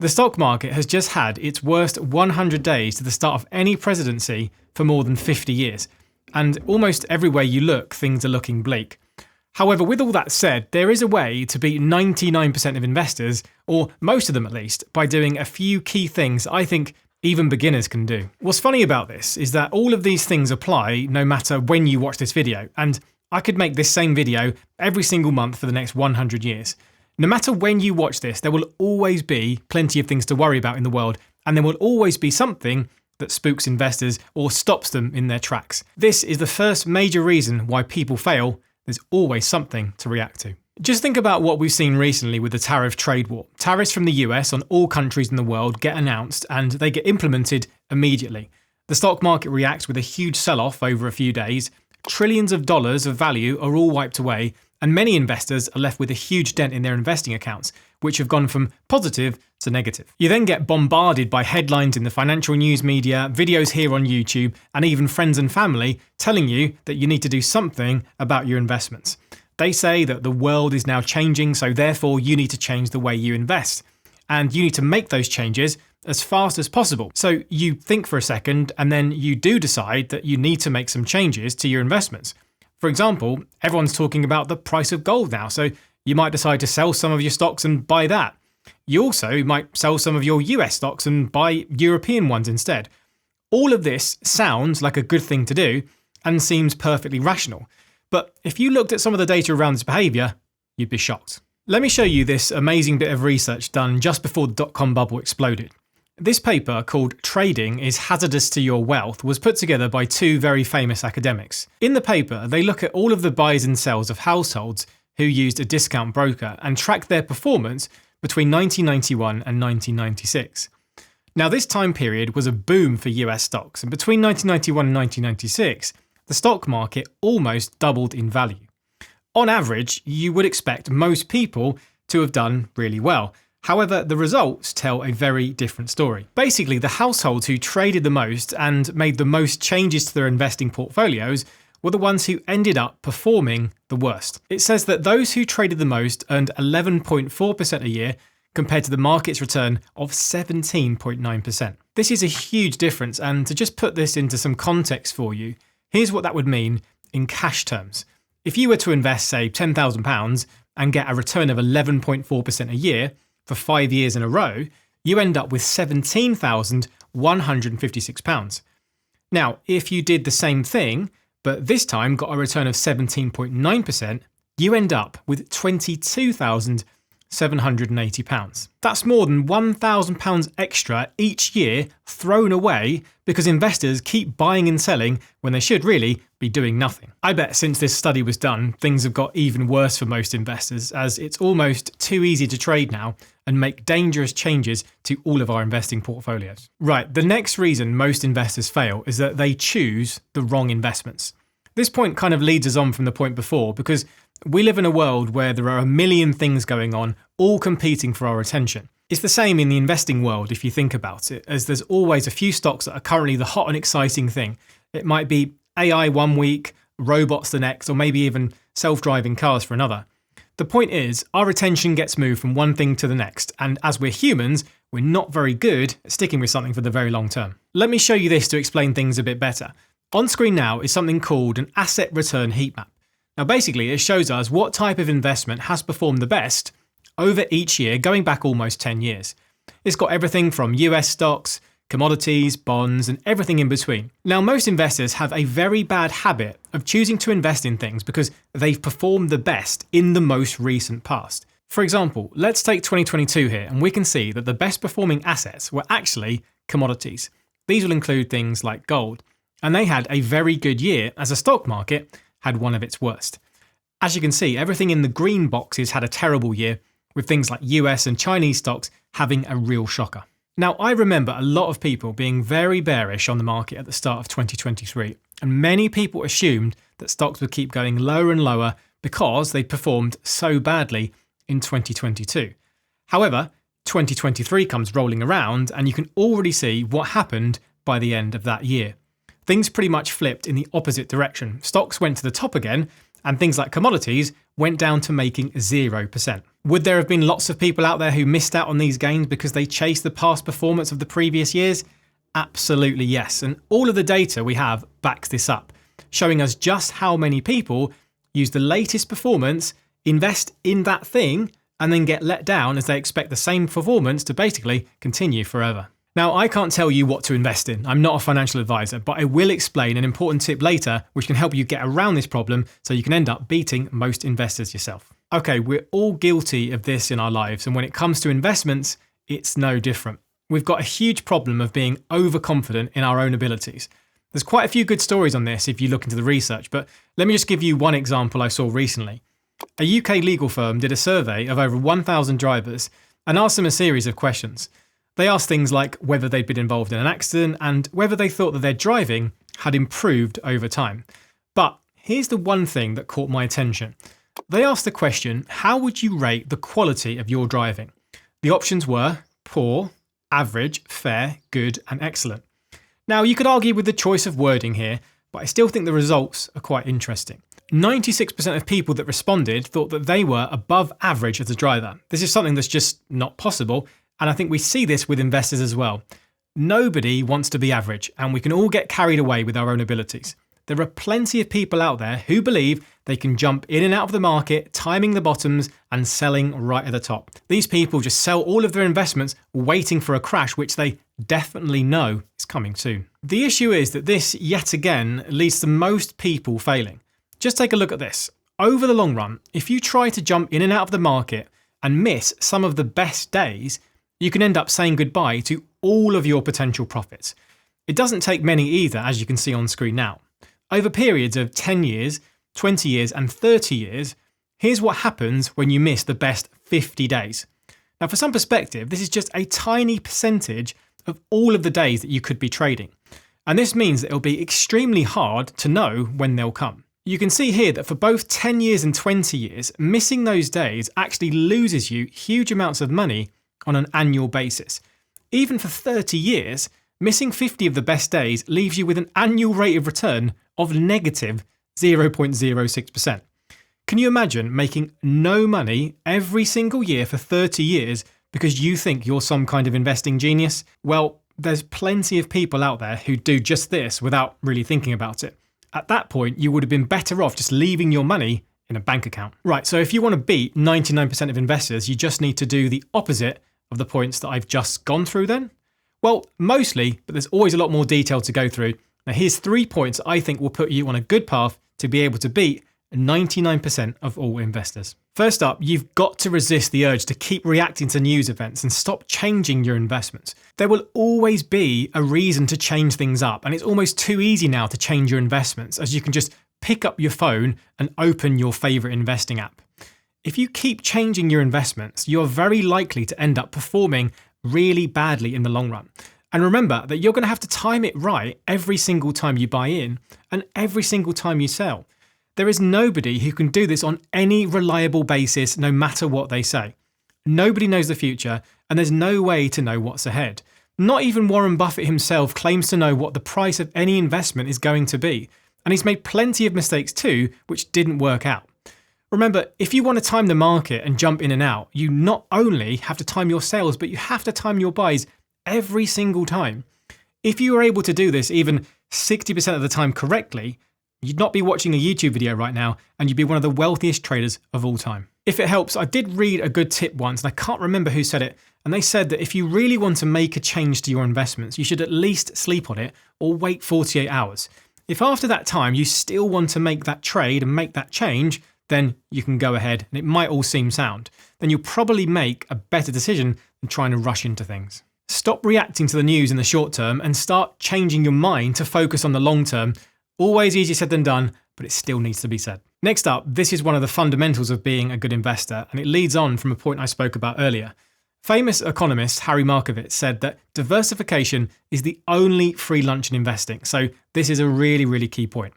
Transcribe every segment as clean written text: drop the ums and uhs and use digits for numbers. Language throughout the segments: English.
The stock market has just had its worst 100 days to the start of any presidency for more than 50 years. And almost everywhere you look, things are looking bleak. However, with all that said, there is a way to beat 99% of investors, or most of them at least, by doing a few key things I think even beginners can do. What's funny about this is that all of these things apply no matter when you watch this video, and I could make this same video every single month for the next 100 years. No matter when you watch this, there will always be plenty of things to worry about in the world, and there will always be something that spooks investors or stops them in their tracks. This is the first major reason why people fail. There's always something to react to. Just think about what we've seen recently with the tariff trade war. Tariffs from the US on all countries in the world get announced and they get implemented immediately. The stock market reacts with a huge sell-off over a few days. Trillions of dollars of value are all wiped away, and many investors are left with a huge dent in their investing accounts, which have gone from positive to negative. You then get bombarded by headlines in the financial news media, videos here on YouTube, and even friends and family telling you that you need to do something about your investments. They say that the world is now changing, so therefore you need to change the way you invest. And you need to make those changes as fast as possible. So you think for a second, and then you do decide that you need to make some changes to your investments. For example, everyone's talking about the price of gold now, so you might decide to sell some of your stocks and buy that. You also might sell some of your US stocks and buy European ones instead. All of this sounds like a good thing to do and seems perfectly rational. But if you looked at some of the data around this behaviour, you'd be shocked. Let me show you this amazing bit of research done just before the dot-com bubble exploded. This paper, called Trading is Hazardous to Your Wealth, was put together by two very famous academics. In the paper, they look at all of the buys and sells of households who used a discount broker and track their performance between 1991 and 1996. Now, this time period was a boom for US stocks, and between 1991 and 1996, the stock market almost doubled in value. On average, you would expect most people to have done really well. However, the results tell a very different story. Basically, the households who traded the most and made the most changes to their investing portfolios were the ones who ended up performing the worst. It says that those who traded the most earned 11.4% a year compared to the market's return of 17.9%. This is a huge difference, and to just put this into some context for you, here's what that would mean in cash terms. If you were to invest, say, £10,000 and get a return of 11.4% a year for 5 years in a row, you end up with £17,156. Now, if you did the same thing, but this time got a return of 17.9%, you end up with £22,780. That's more than £1,000 extra each year thrown away because investors keep buying and selling when they should really be doing nothing. I bet since this study was done, things have got even worse for most investors, as it's almost too easy to trade now and make dangerous changes to all of our investing portfolios. Right, the next reason most investors fail is that they choose the wrong investments. This point kind of leads us on from the point before, because we live in a world where there are a million things going on, all competing for our attention. It's the same in the investing world if you think about it, as there's always a few stocks that are currently the hot and exciting thing. It might be AI one week, robots the next, or maybe even self-driving cars for another. The point is, our attention gets moved from one thing to the next, and as we're humans, we're not very good at sticking with something for the very long term. Let me show you this to explain things a bit better. On screen now is something called an asset return heat map. Now basically, it shows us what type of investment has performed the best over each year, going back almost 10 years. It's got everything from US stocks, commodities, bonds, and everything in between. Now, most investors have a very bad habit of choosing to invest in things because they've performed the best in the most recent past. For example, let's take 2022 here, and we can see that the best performing assets were actually commodities. These will include things like gold, and they had a very good year as the stock market had one of its worst. As you can see, everything in the green boxes had a terrible year, with things like US and Chinese stocks having a real shocker. Now, I remember a lot of people being very bearish on the market at the start of 2023, and many people assumed that stocks would keep going lower and lower because they performed so badly in 2022. However, 2023 comes rolling around, and you can already see what happened by the end of that year. Things pretty much flipped in the opposite direction. Stocks went to the top again, and things like commodities went down to making 0%. Would there have been lots of people out there who missed out on these gains because they chased the past performance of the previous years? Absolutely yes, and all of the data we have backs this up, showing us just how many people use the latest performance, invest in that thing, and then get let down as they expect the same performance to basically continue forever. Now, I can't tell you what to invest in. I'm not a financial advisor, but I will explain an important tip later which can help you get around this problem so you can end up beating most investors yourself. Okay, we're all guilty of this in our lives, and when it comes to investments, it's no different. We've got a huge problem of being overconfident in our own abilities. There's quite a few good stories on this if you look into the research, but let me just give you one example I saw recently. A UK legal firm did a survey of over 1,000 drivers and asked them a series of questions. They asked things like whether they'd been involved in an accident and whether they thought that their driving had improved over time. But here's the one thing that caught my attention. They asked the question, how would you rate the quality of your driving? The options were poor, average, fair, good, and excellent. Now, you could argue with the choice of wording here, but I still think the results are quite interesting. 96% of people that responded thought that they were above average as a driver. This is something that's just not possible, and I think we see this with investors as well. Nobody wants to be average, and we can all get carried away with our own abilities. There are plenty of people out there who believe they can jump in and out of the market, timing the bottoms and selling right at the top. These people just sell all of their investments waiting for a crash, which they definitely know is coming soon. The issue is that this, yet again, leads to most people failing. Just take a look at this. Over the long run, if you try to jump in and out of the market and miss some of the best days, you can end up saying goodbye to all of your potential profits. It doesn't take many either, as you can see on screen now. Over periods of 10 years, 20 years, and 30 years, here's what happens when you miss the best 50 days. Now, for some perspective, this is just a tiny percentage of all of the days that you could be trading. And this means that it'll be extremely hard to know when they'll come. You can see here that for both 10 years and 20 years, missing those days actually loses you huge amounts of money on an annual basis. Even for 30 years, missing 50 of the best days leaves you with an annual rate of return of negative 0.06%. Can you imagine making no money every single year for 30 years because you think you're some kind of investing genius? Well, there's plenty of people out there who do just this without really thinking about it. At that point, you would have been better off just leaving your money in a bank account. Right, so if you want to beat 99% of investors, you just need to do the opposite of the points that I've just gone through then? Well, mostly, but there's always a lot more detail to go through. Now here's 3 points I think will put you on a good path to be able to beat 99% of all investors. First up, you've got to resist the urge to keep reacting to news events and stop changing your investments. There will always be a reason to change things up, and it's almost too easy now to change your investments, as you can just pick up your phone and open your favorite investing app. If you keep changing your investments, you're very likely to end up performing really badly in the long run. And remember that you're going to have to time it right every single time you buy in and every single time you sell. There is nobody who can do this on any reliable basis, no matter what they say. Nobody knows the future, and there's no way to know what's ahead. Not even Warren Buffett himself claims to know what the price of any investment is going to be. And he's made plenty of mistakes too, which didn't work out. Remember, if you want to time the market and jump in and out, you not only have to time your sales, but you have to time your buys every single time. If you were able to do this even 60% of the time correctly, you'd not be watching a YouTube video right now, and you'd be one of the wealthiest traders of all time. If it helps, I did read a good tip once, and I can't remember who said it, and they said that if you really want to make a change to your investments, you should at least sleep on it or wait 48 hours. If after that time you still want to make that trade and make that change, then you can go ahead, and it might all seem sound. Then you'll probably make a better decision than trying to rush into things. Stop reacting to the news in the short term and start changing your mind to focus on the long term. Always easier said than done, but it still needs to be said. Next up, this is one of the fundamentals of being a good investor, and it leads on from a point I spoke about earlier. Famous economist Harry Markowitz said that diversification is the only free lunch in investing, so this is a really, really key point.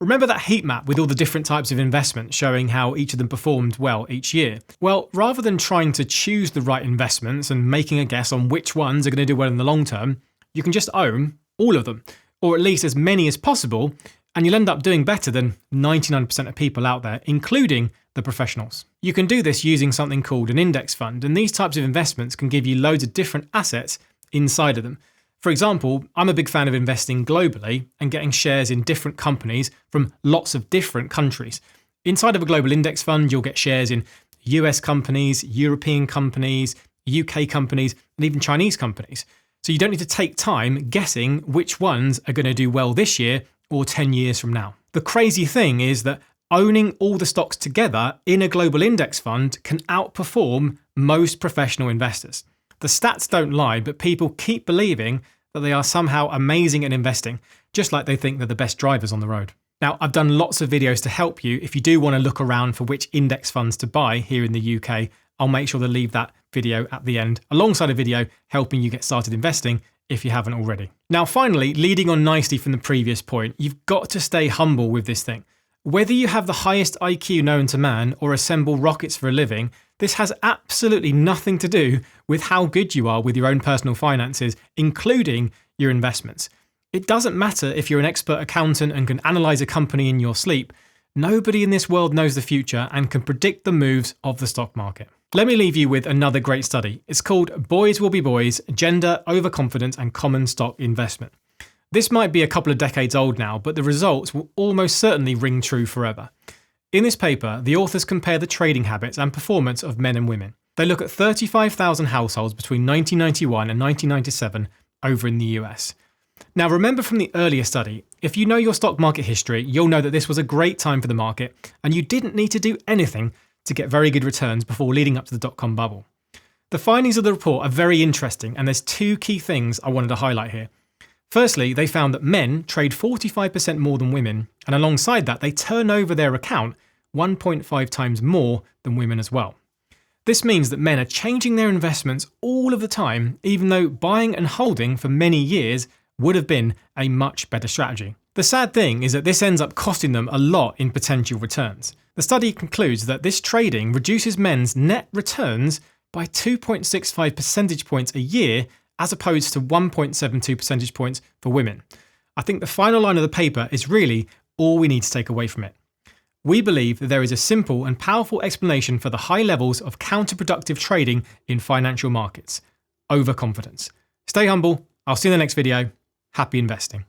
Remember that heat map with all the different types of investments showing how each of them performed well each year? Well, rather than trying to choose the right investments and making a guess on which ones are going to do well in the long term, you can just own all of them, or at least as many as possible, and you'll end up doing better than 99% of people out there, including the professionals. You can do this using something called an index fund, and these types of investments can give you loads of different assets inside of them. For example, I'm a big fan of investing globally and getting shares in different companies from lots of different countries. Inside of a global index fund, you'll get shares in US companies, European companies, UK companies, and even Chinese companies. So you don't need to take time guessing which ones are going to do well this year or 10 years from now. The crazy thing is that owning all the stocks together in a global index fund can outperform most professional investors. The stats don't lie, but people keep believing that they are somehow amazing at investing, just like they think they're the best drivers on the road. Now, I've done lots of videos to help you. If you do want to look around for which index funds to buy here in the UK, I'll make sure to leave that video at the end, alongside a video helping you get started investing if you haven't already. Now, finally, leading on nicely from the previous point, you've got to stay humble with this thing. Whether you have the highest IQ known to man or assemble rockets for a living, this has absolutely nothing to do with how good you are with your own personal finances, including your investments. It doesn't matter if you're an expert accountant and can analyze a company in your sleep. Nobody in this world knows the future and can predict the moves of the stock market. Let me leave you with another great study. It's called Boys Will Be Boys, Gender, Overconfidence and Common Stock Investment. This might be a couple of decades old now, but the results will almost certainly ring true forever. In this paper, the authors compare the trading habits and performance of men and women. They look at 35,000 households between 1991 and 1997 over in the US. Now, remember from the earlier study, if you know your stock market history, you'll know that this was a great time for the market and you didn't need to do anything to get very good returns before leading up to the dot-com bubble. The findings of the report are very interesting, and there's two key things I wanted to highlight here. Firstly, they found that men trade 45% more than women, and alongside that, they turn over their account 1.5 times more than women as well. This means that men are changing their investments all of the time, even though buying and holding for many years would have been a much better strategy. The sad thing is that this ends up costing them a lot in potential returns. The study concludes that this trading reduces men's net returns by 2.65 percentage points a year, as opposed to 1.72 percentage points for women. I think the final line of the paper is really all we need to take away from it. We believe that there is a simple and powerful explanation for the high levels of counterproductive trading in financial markets: overconfidence. Stay humble. I'll see you in the next video. Happy investing.